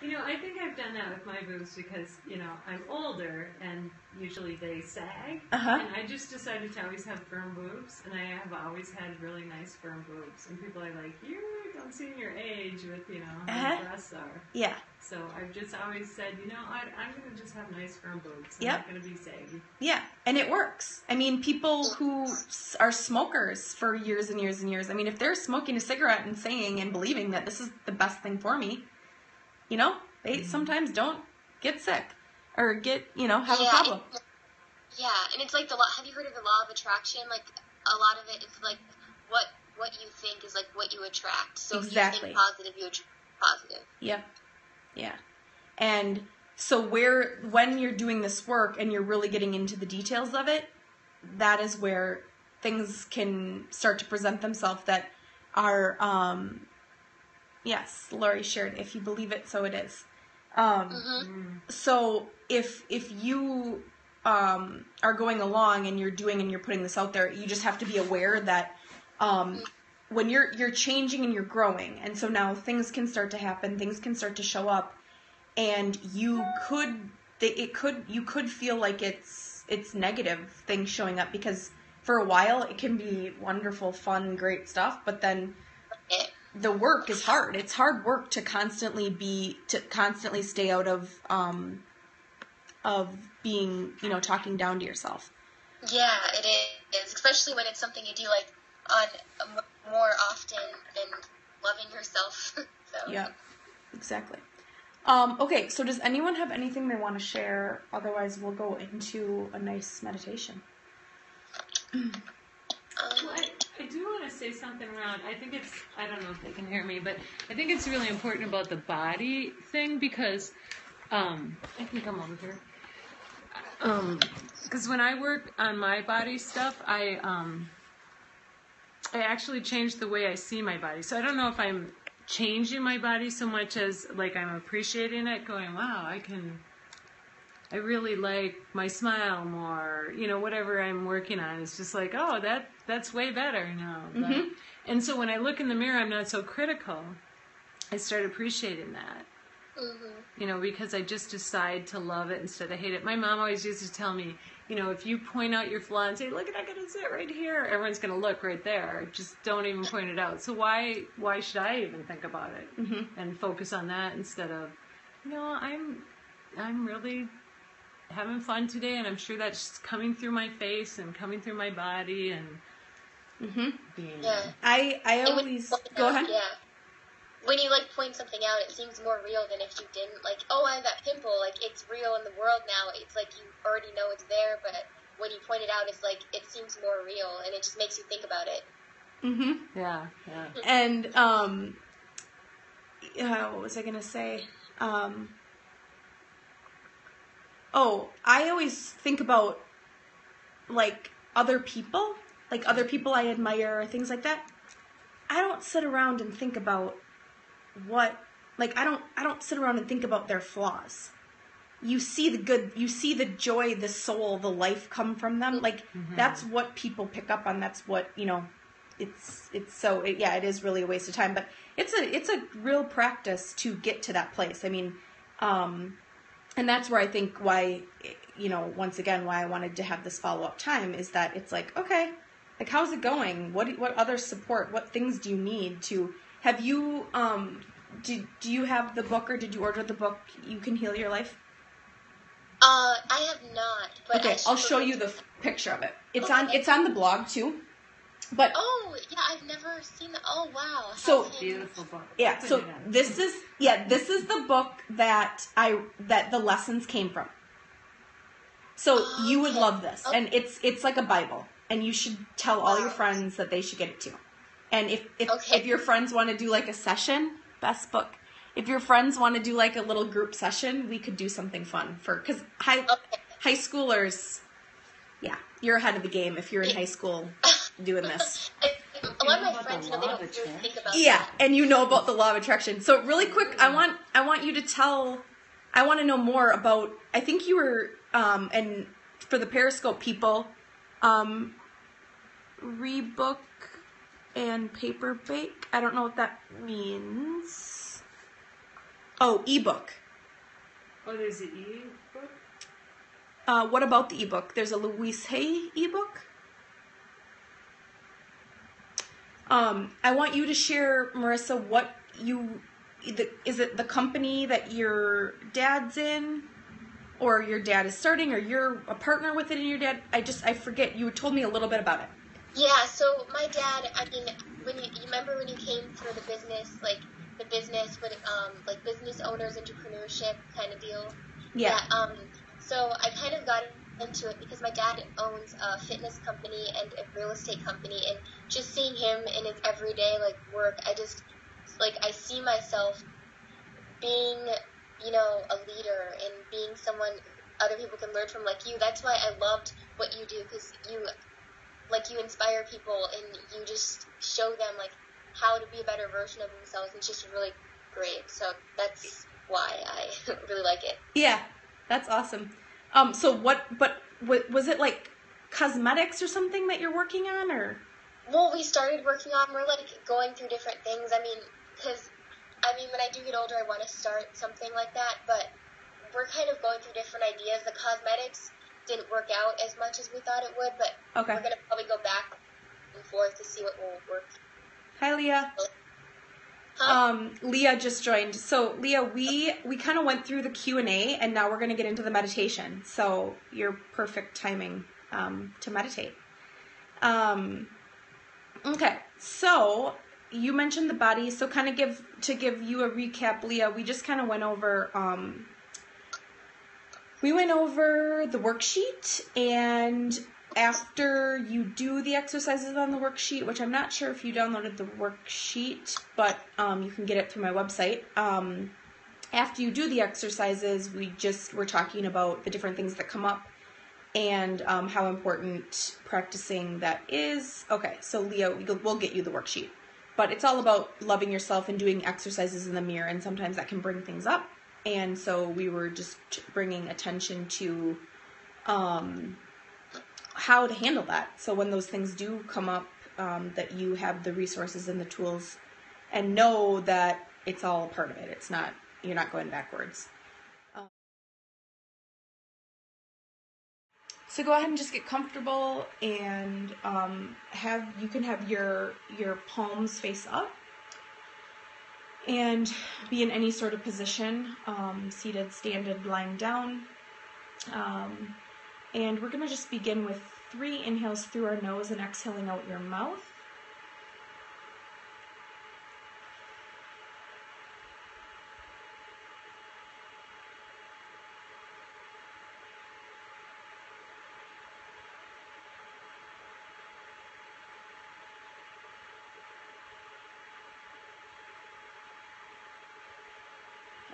I think I've done that with my boobs because, I'm older and usually they sag. Uh-huh. And I just decided to always have firm boobs, and I have always had really nice firm boobs. And people are like, you don't seem your age with, how your breasts are. Yeah. So I've just always said, I'm going to just have nice firm boobs. I'm Yep. not going to be saggy. Yeah, and it works. I mean, people who are smokers for years and years and years, I mean, if they're smoking a cigarette and saying and believing that this is the best thing for me, they sometimes don't get sick or get, have a problem. Yeah, and it's like have you heard of the law of attraction? Like, a lot of it is like what you think is like what you attract. So Exactly. If you think positive, you attract positive. Yep. Yeah. And so when you're doing this work and you're really getting into the details of it, that is where things can start to present themselves that are, yes, Lori shared, if you believe it, so it is. So if you are going along and you're doing and you're putting this out there, you just have to be aware that when you're changing and you're growing, and so now things can start to happen, things can start to show up, and you could feel like it's negative things showing up, because for a while it can be wonderful, fun, great stuff, but then the work is hard. It's hard work to constantly stay out of being, talking down to yourself. Yeah, it is, especially when it's something you do like on more often than loving yourself. So. Yeah, exactly. Okay, so does anyone have anything they want to share? Otherwise, we'll go into a nice meditation. I do want to say something around, I don't know if they can hear me, but I think it's really important about the body thing, because, I can come over here. Because when I work on my body stuff, I actually changed the way I see my body. So I don't know if I'm changing my body so much as like I'm appreciating it, going, wow, I really like my smile more, whatever I'm working on. It's just like, oh, that's way better now. Mm-hmm. And so when I look in the mirror, I'm not so critical. I start appreciating that. Mm-hmm. Because I just decide to love it instead of hate it. My mom always used to tell me, if you point out your flaw and say, look, I'm going to sit right here, everyone's going to look right there. Just don't even point it out. So why should I even think about it and focus on that instead of, I'm really having fun today, and I'm sure that's just coming through my face and coming through my body and being. Yeah. I always go ahead. Yeah. When you point something out, it seems more real than if you didn't. Oh, I have that pimple. It's real in the world now. It's like you already know it's there, but when you point it out, it's it seems more real, and it just makes you think about it. Mm-hmm. Yeah. And what was I gonna say? I always think about other people, other people I admire, or things like that. I don't sit around and think about I don't sit around and think about their flaws. You see the good, you see the joy, the soul, the life come from them. That's what people pick up on. That's what, it is really a waste of time, but it's a real practice to get to that place. I mean, and that's where I think why, once again, why I wanted to have this follow-up time is that it's okay, how's it going? What other support, what things do you need to, have you, do you have the book, or did you order the book, You Can Heal Your Life? I have not. But okay, I'll show you the picture of it. It's on the blog too. But yeah, I've never seen that. Oh wow. So beautiful book. Yeah, so this is the book that the lessons came from. So you would love this. And it's like a Bible, and you should tell all your friends that they should get it too. And if your friends want to do a session, best book. If your friends want to do a little group session, we could do something fun because high schoolers, yeah, you're ahead of the game if you're in high school doing this. A lot of my friends, they don't really think about that. And you know about the law of attraction. So really quick, I want you to I want to know more about, I think you were, and for the Periscope people, Rebook and Paper Bake. I don't know what that means. Oh, ebook. Oh, there's the e-book? What about the ebook? There's a Louise Hay ebook. I want you to share, Marissa, what is it the company that your dad's in, or your dad is starting, or you're a partner with it in your dad? I forget. You told me a little bit about it. Yeah, so my dad, I mean, when you remember when you came for the business, like business owners, entrepreneurship kind of deal? Yeah. So I kind of got into it because my dad owns a fitness company and a real estate company, and just seeing him in his everyday, like, work, I see myself being, a leader and being someone other people can learn from, like you. That's why I loved what you do, because you inspire people and you just show them, like, how to be a better version of themselves. It's just really great. So that's why I really like it. Yeah, that's awesome. So was it like cosmetics or something that you're working on, or? Well, we started working on, we're like going through different things. Because when I do get older, I want to start something like that, but we're kind of going through different ideas. The cosmetics didn't work out as much as we thought it would, but okay. We're going to probably go back and forth to see what will work. Hi, Leah. Huh? Leah just joined. So, Leah, we kind of went through the Q&A, and now we're going to get into the meditation. So, you're perfect timing to meditate. Okay, so you mentioned the body. So, kind of give you a recap, Leah. We just kind of went over. We went over the worksheet, and after you do the exercises on the worksheet, which I'm not sure if you downloaded the worksheet, but you can get it through my website. After you do the exercises, we're talking about the different things that come up and how important practicing that is. Okay, so Leah, we'll get you the worksheet. But it's all about loving yourself and doing exercises in the mirror, and sometimes that can bring things up. And so we were just bringing attention to how to handle that. So when those things do come up, that you have the resources and the tools, and know that it's all a part of it. You're not going backwards. So go ahead and just get comfortable, and you can have your palms face up. And be in any sort of position, seated, standing, lying down. And we're going to just begin with 3 inhales through our nose and exhaling out your mouth.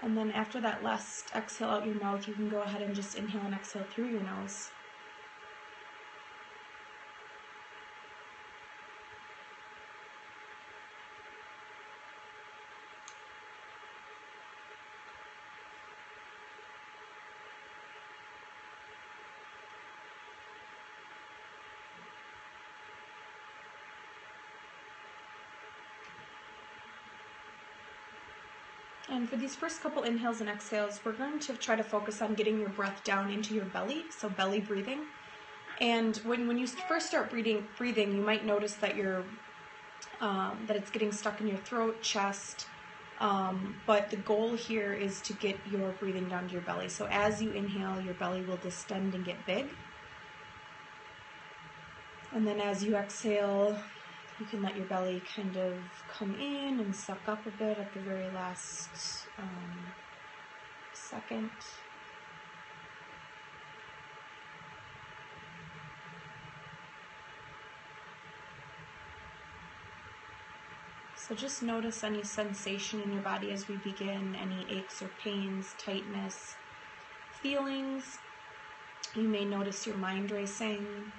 And then after that last exhale out your mouth, you can go ahead and just inhale and exhale through your nose. And for these first couple inhales and exhales, we're going to try to focus on getting your breath down into your belly, so belly breathing. And when you first start breathing, you might notice that that it's getting stuck in your throat, chest. But the goal here is to get your breathing down to your belly. So as you inhale, your belly will distend and get big. And then as you exhale, you can let your belly kind of come in and suck up a bit at the very last second. So just notice any sensation in your body as we begin, any aches or pains, tightness, feelings. You may notice your mind racing.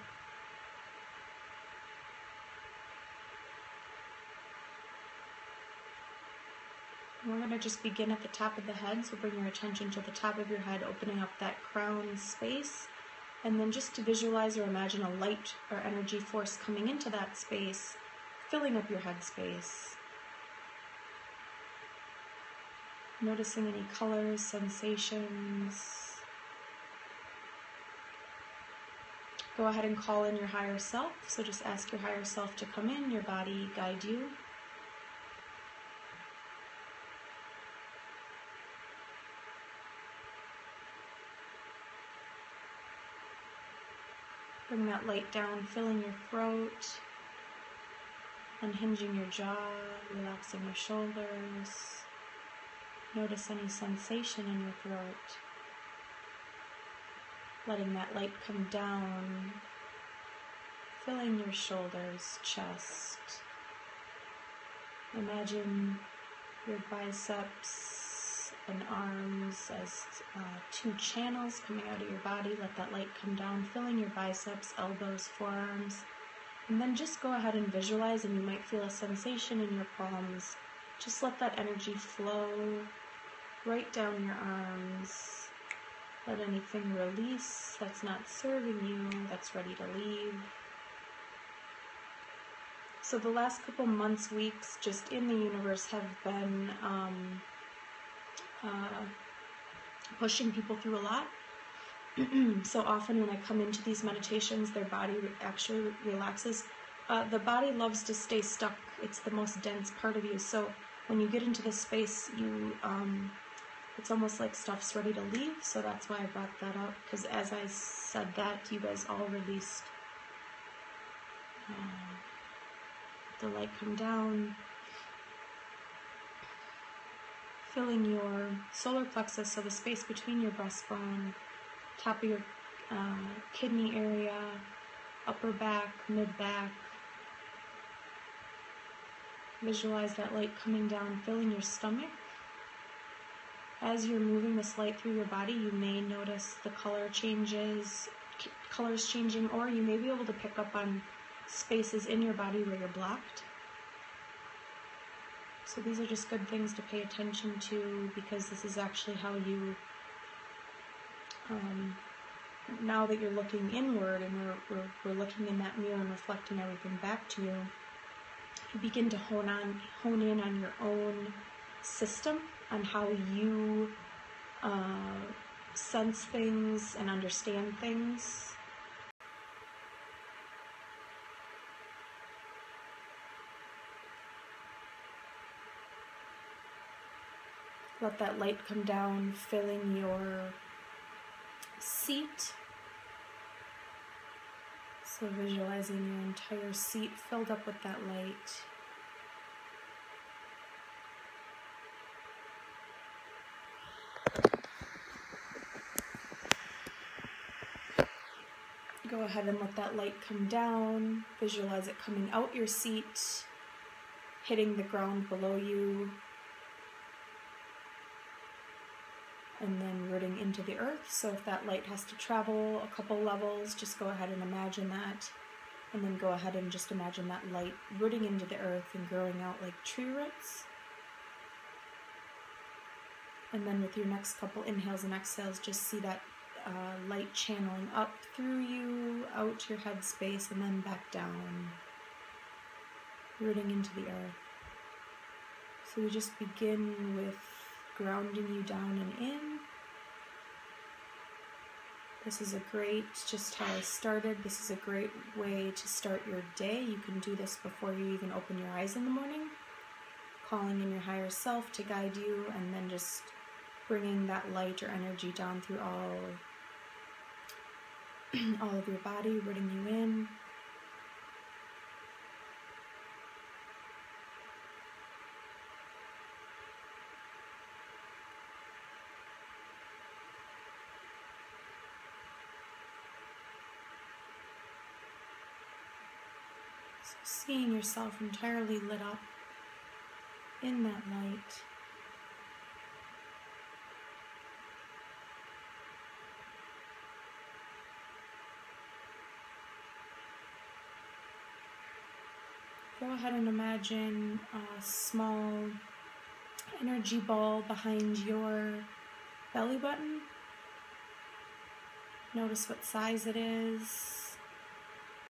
We're going to just begin at the top of the head, so bring your attention to the top of your head, opening up that crown space, and then just to visualize or imagine a light or energy force coming into that space, filling up your head space. Noticing any colors, sensations. Go ahead and call in your higher self. So just ask your higher self to come in, your body guide you. Bring that light down, filling your throat, unhinging your jaw, relaxing your shoulders. Notice any sensation in your throat. Letting that light come down, filling your shoulders, chest. Imagine your biceps and arms as two channels coming out of your body. Let that light come down, filling your biceps, elbows, forearms. And then just go ahead and visualize, and you might feel a sensation in your palms. Just let that energy flow right down your arms. Let anything release that's not serving you, that's ready to leave. So the last couple months, weeks, just in the universe have been pushing people through a lot. So often when I come into these meditations, their body actually relaxes. The body loves to stay stuck. It's the most dense part of you. So when you get into this space, you it's almost like stuff's ready to leave, so that's why I brought that up, because as I said that, you guys all released. The light come down, filling your solar plexus, so the space between your breastbone, top of your kidney area, upper back, mid-back. Visualize that light coming down, filling your stomach. As you're moving this light through your body, you may notice the colors changing, or you may be able to pick up on spaces in your body where you're blocked. So these are just good things to pay attention to, because this is actually how you, now that you're looking inward and we're looking in that mirror and reflecting everything back to you, you begin to hone in on your own system, on how you sense things and understand things. Let that light come down, filling your seat. So visualizing your entire seat filled up with that light. Go ahead and let that light come down. Visualize it coming out your seat, hitting the ground below you, and then rooting into the earth. So if that light has to travel a couple levels, just go ahead and imagine that. And then go ahead and just imagine that light rooting into the earth and growing out like tree roots. And then with your next couple inhales and exhales, just see that light channeling up through you, out to your head space, and then back down, rooting into the earth. So we just begin with grounding you down and in. This is a great, just how I started, this is a great way to start your day. You can do this before you even open your eyes in the morning, calling in your higher self to guide you, and then just bringing that light or energy down through all of your body, rooting you in. So seeing yourself entirely lit up in that light. Go ahead and imagine a small energy ball behind your belly button. Notice what size it is.